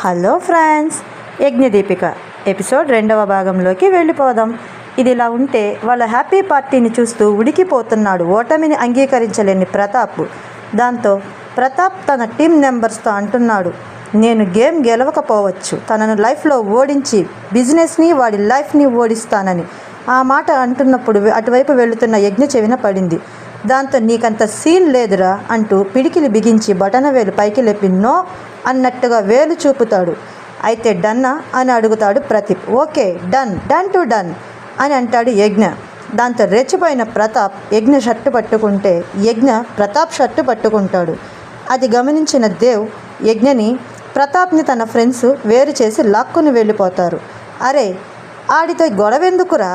Hello friends, యజ్ఞదీపిక episode 2వ భాగంలోకి వెళ్ళిపోదాం. ఇదిలా ఉంటే వాళ్ళ హ్యాపీ పార్టీని చూస్తూ ఉడికిపోతున్నాడు ఓటమిని అంగీకరించలేని ప్రతాప్. దాంతో ప్రతాప్ తన టీం మెంబర్స్తో అంటున్నాడు, నేను గేమ్ గెలవకపోవచ్చు, తనను లైఫ్లో ఓడించి బిజినెస్ని వాడి లైఫ్ని ఓడిస్తానని. ఆ మాట అంటున్నప్పుడు అటువైపు వెళుతున్న యజ్ఞ చెవిన పడింది. దాంతో నీకంత సీన్ లేదురా అంటూ పిడికిలి బిగించి బటనవేలు పైకి లేపి నో అన్నట్టుగా వేలు చూపుతాడు. అయితే డన్నా అని అడుగుతాడు Pradeep. Okay done to done అని అంటాడు యజ్ఞ. దాంతో రెచ్చిపోయిన ప్రతాప్ యజ్ఞ షర్టు పట్టుకుంటే యజ్ఞ ప్రతాప్ షర్టు పట్టుకుంటాడు. అది గమనించిన దేవ్ యజ్ఞని ప్రతాప్ని తన ఫ్రెండ్స్ వేరు చేసి లాక్కుని వెళ్ళిపోతారు. అరే ఆడితో గొడవెందుకురా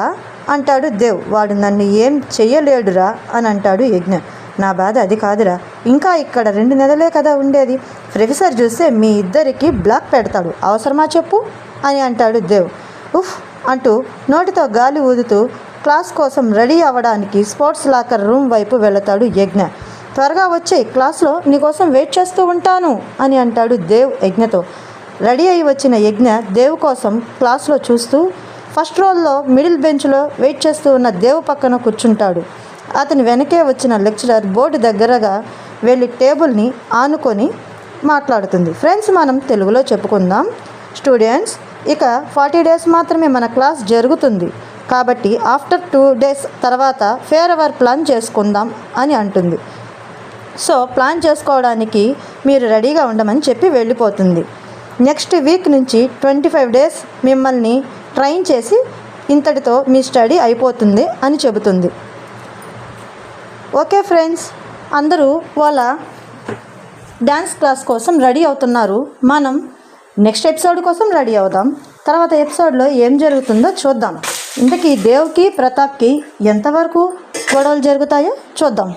అంటాడు దేవ్. వాడు నన్ను ఏం చెయ్యలేడురా అని అంటాడు యజ్ఞ. నా బాధ అది కాదురా, ఇంకా ఇక్కడ 2 నెలలే కదా ఉండేది, ప్రొఫెసర్ చూస్తే మీ ఇద్దరికి బ్లాక్ పెడతాడు, అవసరమా చెప్పు అని అంటాడు దేవ్. ఉఫ్ అంటూ నోటితో గాలి ఊదుతూ క్లాస్ కోసం రెడీ అవ్వడానికి స్పోర్ట్స్ లాకర్ రూమ్ వైపు వెళతాడు యజ్ఞ. త్వరగా వచ్చే క్లాస్లో నీకోసం వెయిట్ చేస్తూ ఉంటాను అని అంటాడు దేవ్ యజ్ఞతో. రెడీ అయి వచ్చిన యజ్ఞ దేవ్ కోసం క్లాస్లో చూస్తూ ఫస్ట్ రోల్లో మిడిల్ బెంచ్లో వెయిట్ చేస్తూ ఉన్న దేవ్ పక్కన కూర్చుంటాడు. అతని వెనకే వచ్చిన లెక్చరర్ బోర్డు దగ్గరగా వెళ్ళి టేబుల్ని ఆనుకొని మాట్లాడుతుంది. ఫ్రెండ్స్, మనం తెలుగులో చెప్పుకుందాం. స్టూడెంట్స్, ఇక 40 డేస్ మాత్రమే మన క్లాస్ జరుగుతుంది, కాబట్టి ఆఫ్టర్ 2 డేస్ తర్వాత ఫేర్వెల్ ప్లాన్ చేసుకుందాం అని అంటుంది. సో ప్లాన్ చేసుకోవడానికి మీరు రెడీగా ఉండమని చెప్పి వెళ్ళిపోతుంది. నెక్స్ట్ వీక్ నుంచి 25 డేస్ మిమ్మల్ని ట్రైన్ చేసి ఇంతటితో మీ స్టడీ అయిపోతుంది అని చెబుతుంది. ఓకే ఫ్రెండ్స్, అందరూ వాళ్ళ డ్యాన్స్ క్లాస్ కోసం రెడీ అవుతున్నారు. మనం నెక్స్ట్ ఎపిసోడ్ కోసం రెడీ అవుదాం. తర్వాత ఎపిసోడ్లో ఏం జరుగుతుందో చూద్దాం. ఇంతకీ దేవ్కి ప్రతాప్కి ఎంతవరకు గొడవలు జరుగుతాయో చూద్దాం.